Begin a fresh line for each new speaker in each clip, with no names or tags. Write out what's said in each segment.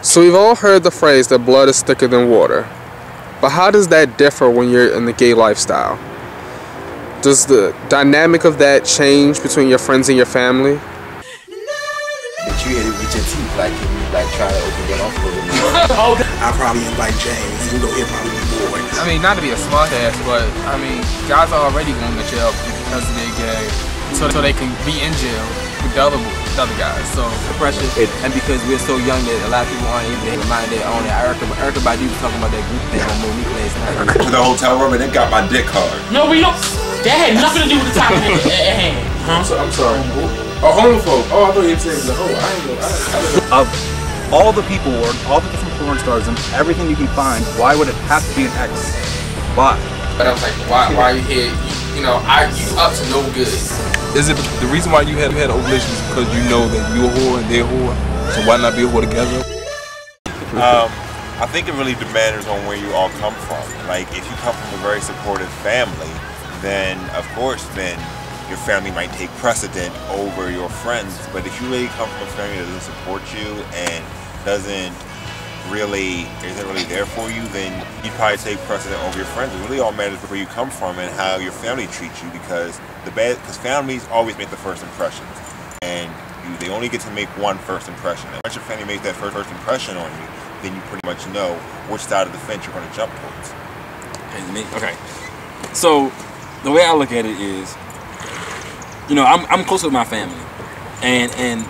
So we've all heard the phrase that blood is thicker than water. But how does that differ when you're in the gay lifestyle? Does the dynamic of that change between your friends and your family?
That you hit it with your teeth, like can you like try to open that up a little more?
I'll probably invite James, even though he'll probably be bored.
I mean, not to be a smart ass, but I mean, guys are already going to jail because they're gay, so they can be in jail with the other guys. So
Depression, and because we're so young that a lot of people aren't even reminded on it. Erykah Badu was talking about that group thing on Monique last night.
To the hotel room and they got my dick hard.
No, we don't. That had nothing to do with the topic at hand.
I'm sorry. A homophobe. Oh, I thought you said it was a hoe. I ain't know.
Of all the people or all the different porn stars and everything you can find, why would it have to be an ex? Why?
but I was like, why are you here? You know, you up to no good.
Is it the reason why you had open relations because you know that you're a whore and they're a whore? So why not be a whore together?
I think it really depends on where you all come from. Like, if you come from a very supportive family, then of course, then your family might take precedent over your friends. But if you really come from a family that doesn't support you and isn't really there for you, then you'd probably take precedent over your friends. It really all matters where you come from and how your family treats you, because families always make the first impressions, and they only get to make one first impression. And once your family makes that first impression on you, then you pretty much know which side of the fence you're going to jump towards.
Okay. So the way I look at it is, you know, I'm close with my family, and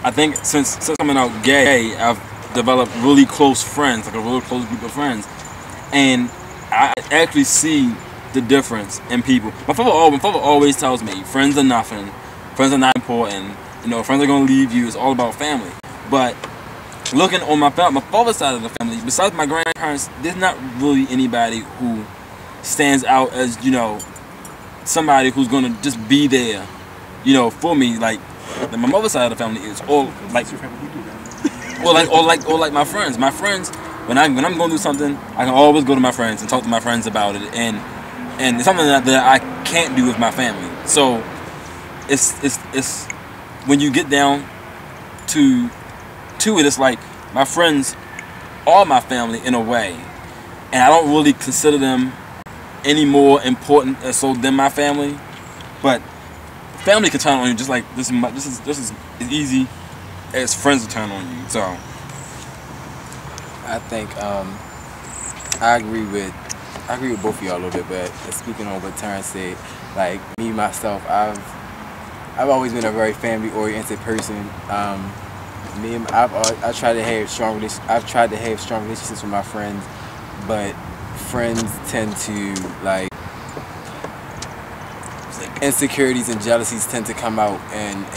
I think since coming out gay, I've developed really close friends, like a really close group of friends, and I actually see the difference in people. My father always tells me, friends are nothing, friends are not important. You know, friends are gonna leave you. It's all about family. But looking on my father's side of the family, besides my grandparents, there's not really anybody who stands out as, you know, somebody who's gonna just be there, you know, for me. Like my mother's side of the family is all like, or like my friends. My friends, when I'm gonna do something, I can always go to my friends and talk to my friends about it, and it's something that I can't do with my family. So it's when you get down to it, it's like my friends are my family in a way, and I don't really consider them any more important than my family. But family can turn on you just like this is as easy as friends will turn on you. So
I think I agree with both of y'all a little bit, but speaking on what Terrence said, like me myself, I've always been a very family-oriented person. I've tried to have strong relationships with my friends, but friends tend to, like, insecurities and jealousies tend to come out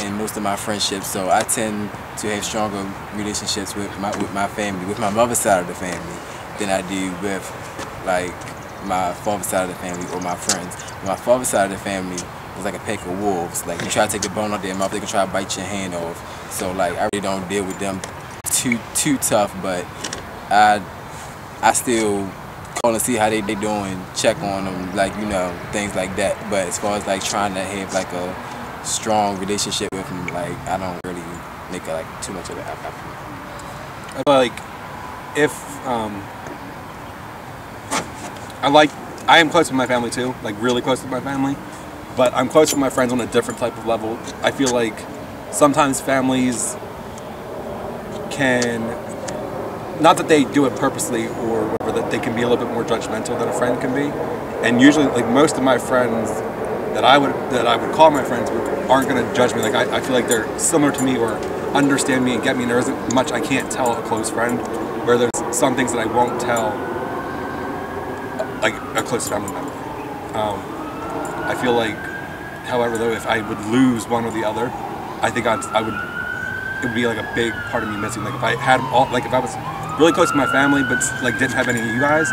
in most of my friendships. So I tend to have stronger relationships with my family, with my mother's side of the family, than I do with like my father's side of the family or my friends. My father's side of the family was like a pack of wolves. Like, you try to take the bone out their mouth, they can try to bite your hand off. So like, I really don't deal with them too tough, but I still call and see how they doing, check on them, like, you know, things like that. But as far as like trying to have like a strong relationship with them, like, I don't really make like too much of that happen.
Like, if I am close with my family too, like really close with my family, but I'm close with my friends on a different type of level. I feel like sometimes families can, not that they do it purposely or whatever, that they can be a little bit more judgmental than a friend can be. And usually, like, most of my friends that I would call my friends aren't going to judge me. Like, I feel like they're similar to me or understand me and get me, and there isn't much I can't tell a close friend, where there's some things that I won't tell like a close family member. I feel like, however, though, if I would lose one or the other, I think it would be like a big part of me missing. Like, if I had all, like, if I was really close to my family but like didn't have any of you guys,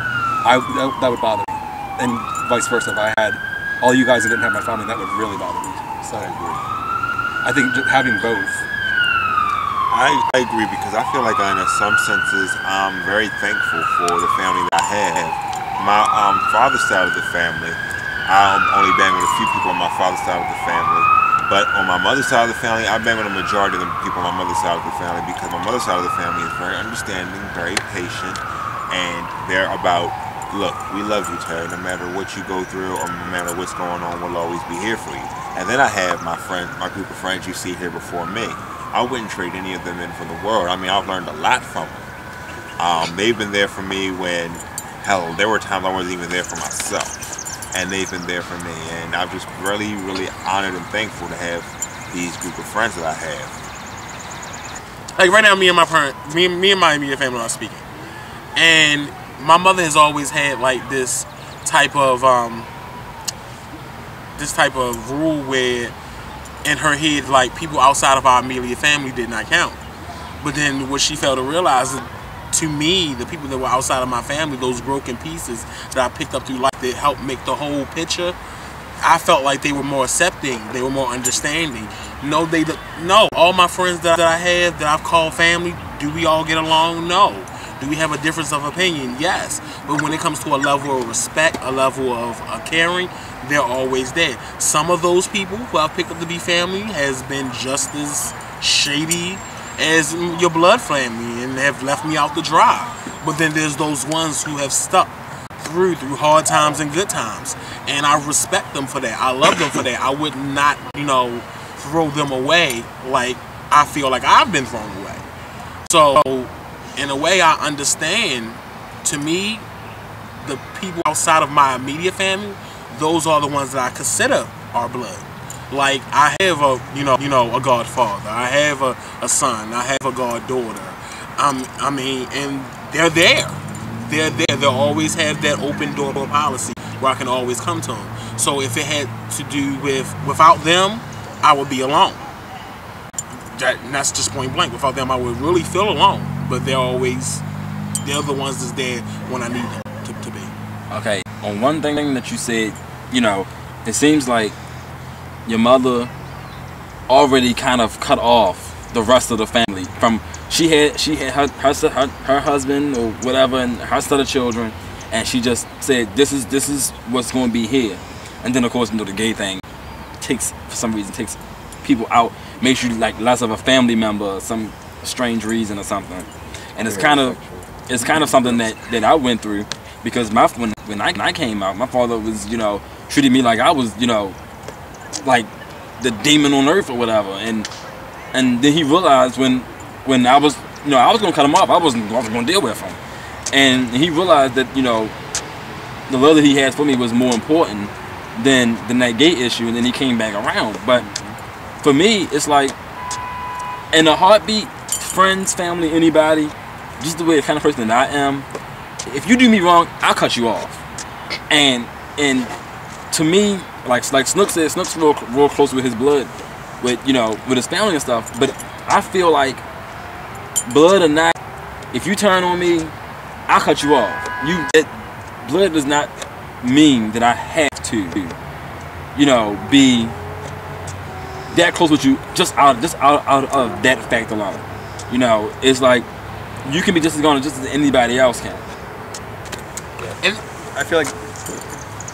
that would bother me, and vice versa. If I had all you guys and didn't have my family, that would really bother me. So I agree. I think just having both.
I agree, because I feel like in some senses I'm very thankful for the family that I have. My father's side of the family, I only bang with a few people on my father's side of the family, But on my mother's side of the family, I've been with a majority of the people on my mother's side of the family because my mother's side of the family is very understanding, very patient, and they're about, look, we love you, Terry. No matter what you go through or no matter what's going on, we'll always be here for you. And then I have my group of friends you see here before me. I wouldn't trade any of them in for the world. I mean, I've learned a lot from them. They've been there for me when, hell, there were times I wasn't even there for myself. And they've been there for me, and I'm just really, really honored and thankful to have these group of friends that I have.
Like right now, me and my immediate family are speaking, and my mother has always had like this type of rule where, in her head, like people outside of our immediate family did not count. But then what she failed to realize is, to me, the people that were outside of my family, those broken pieces that I picked up through life that helped make the whole picture, I felt like they were more accepting, they were more understanding. No, all my friends that I have, that I've called family, do we all get along? No. Do we have a difference of opinion? Yes. But when it comes to a level of respect, a level of caring, they're always there. Some of those people who I've picked up to be family has been just as shady as your blood family and have left me out to dry. But then there's those ones who have stuck through hard times and good times, and I respect them for that. I love them for that. I would not, throw them away like I feel like I've been thrown away. So in a way, I understand. To me, the people outside of my immediate family, those are the ones that I consider our blood. Like, I have a godfather, I have a son, I have a goddaughter. I mean, and they're there. They're there. They'll always have that open door policy where I can always come to them. So if it had to do without them, I would be alone. That's just point blank. Without them, I would really feel alone. But they're the ones that's there when I need them to be.
Okay, on one thing that you said, it seems like your mother already kind of cut off the rest of the family. She had her husband or whatever and her set of children, and she just said this is what's going to be here. And then of course the gay thing for some reason takes people out, makes you like less of a family member, some strange reason or something. And it's kind of something that I went through, because when I came out, my father was treated me like I was like the demon on earth or whatever, and then he realized when I was I was gonna cut him off, I wasn't gonna deal with him, and he realized that the love that he had for me was more important than that gay issue, and then he came back around. But for me, it's like in a heartbeat, friends, family, anybody, just the way the kind of person that I am, if you do me wrong, I'll cut you off. And to me, like Snook said, Snook's real close with his blood, with his family and stuff. But I feel like, blood or not, if you turn on me, I'll cut you off. Blood does not mean that I have to, be that close with you just out of that fact alone. It's like you can be just as gone just as anybody else can.
And I feel like,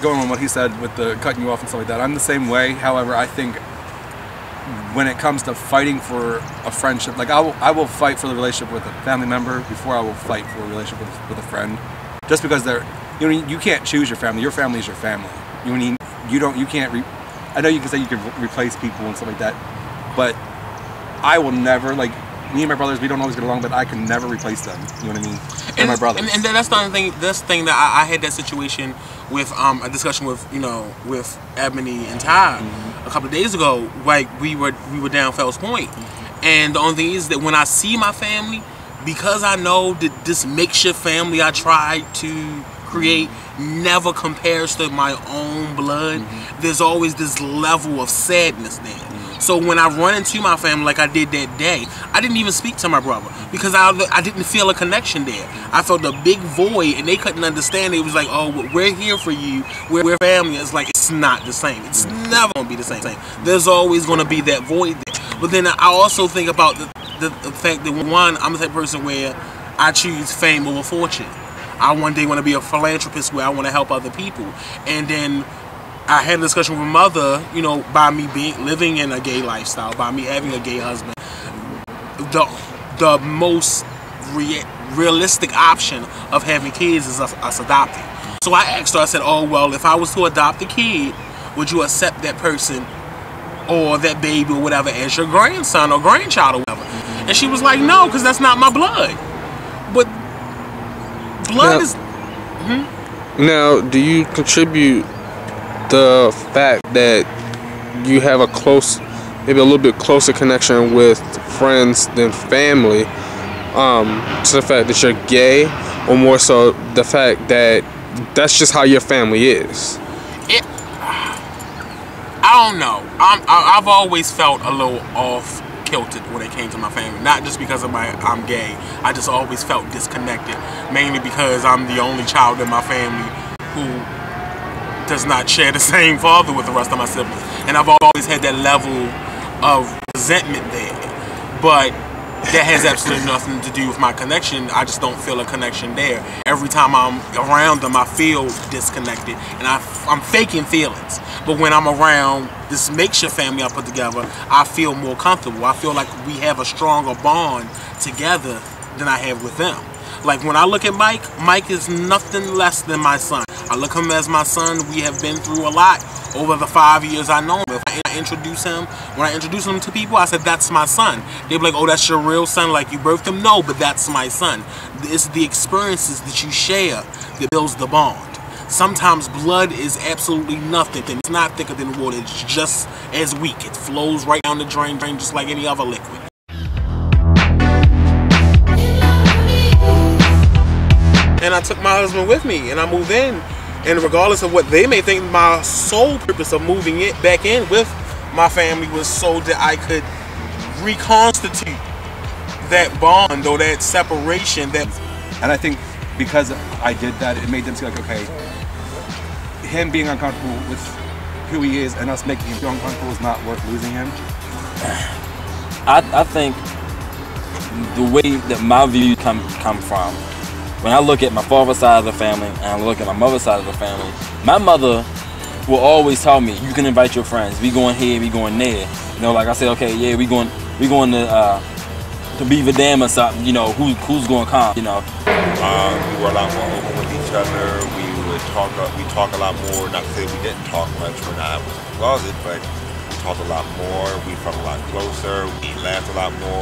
going on what he said with the cutting you off and stuff like that, I'm the same way. However, I think when it comes to fighting for a friendship, like I will fight for the relationship with a family member before I will fight for a relationship with a friend, just because you can't choose your family. Your family is your family. You can't. I know you can say you can replace people and stuff like that, but I will never, like, me and my brothers, we don't always get along, but I can never replace them. You know what I mean? And my brothers.
And that's the thing. That's the thing that I had that situation with a discussion with Ebony and Ty a couple of days ago. Like we were down Fells Point, and the only thing is that when I see my family, because I know that this makeshift family I tried to create never compares to my own blood, there's always this level of sadness there. So when I run into my family like I did that day, I didn't even speak to my brother because I didn't feel a connection there. I felt a big void, and they couldn't understand. It was like, oh, we're here for you. We're family. It's like, it's not the same. It's never going to be the same. There's always going to be that void there. But then I also think about the fact that, one, I'm the type of person where I choose fame over fortune. I one day want to be a philanthropist where I want to help other people. And then I had a discussion with my mother, you know, by me living in a gay lifestyle, by me having a gay husband, the most realistic option of having kids is us adopting. So I asked her, I said, oh, well, if I was to adopt a kid, would you accept that person or that baby or whatever as your grandson or grandchild or whatever? And she was like, no, because that's not my blood. But blood is...
Now, do you contribute the fact that you have a close, maybe a little bit closer connection with friends than family, to the fact that you're gay, or more so the fact that that's just how your family is?
I don't know. I've always felt a little off kilted when it came to my family. Not just because of I'm gay. I just always felt disconnected. Mainly because I'm the only child in my family who does not share the same father with the rest of my siblings. And I've always had that level of resentment there. But that has absolutely nothing to do with my connection. I just don't feel a connection there. Every time I'm around them, I feel disconnected, and I'm faking feelings. But when I'm around this makeshift family I put together, I feel more comfortable. I feel like we have a stronger bond together than I have with them. Like when I look at Mike, Mike is nothing less than my son. I look at him as my son. We have been through a lot over the 5 years I know him. If I introduce him, when I introduce him to people, I said, that's my son. They'd be like, oh, that's your real son, like you birthed him? No, but that's my son. It's the experiences that you share that builds the bond. Sometimes blood is absolutely nothing. It's not thicker than water. It's just as weak. It flows right down the drain just like any other liquid. And I took my husband with me, and I moved in. And regardless of what they may think, my sole purpose of moving it back in with my family was so that I could reconstitute that bond or that separation.
And I think because I did that, it made them see like, okay, him being uncomfortable with who he is and us making him feel uncomfortable is not worth losing him.
I think the way that my views come from, when I look at my father's side of the family and I look at my mother's side of the family, my mother will always tell me, you can invite your friends. We going here, we going there. You know, like I said, okay, yeah, we going to Beaver Dam or something. You know, who's going to come? You know.
We were a lot more open with each other. We talk a lot more. Not to say we didn't talk much when I was in the closet, but we talked a lot more. We felt a lot closer. We laughed a lot more.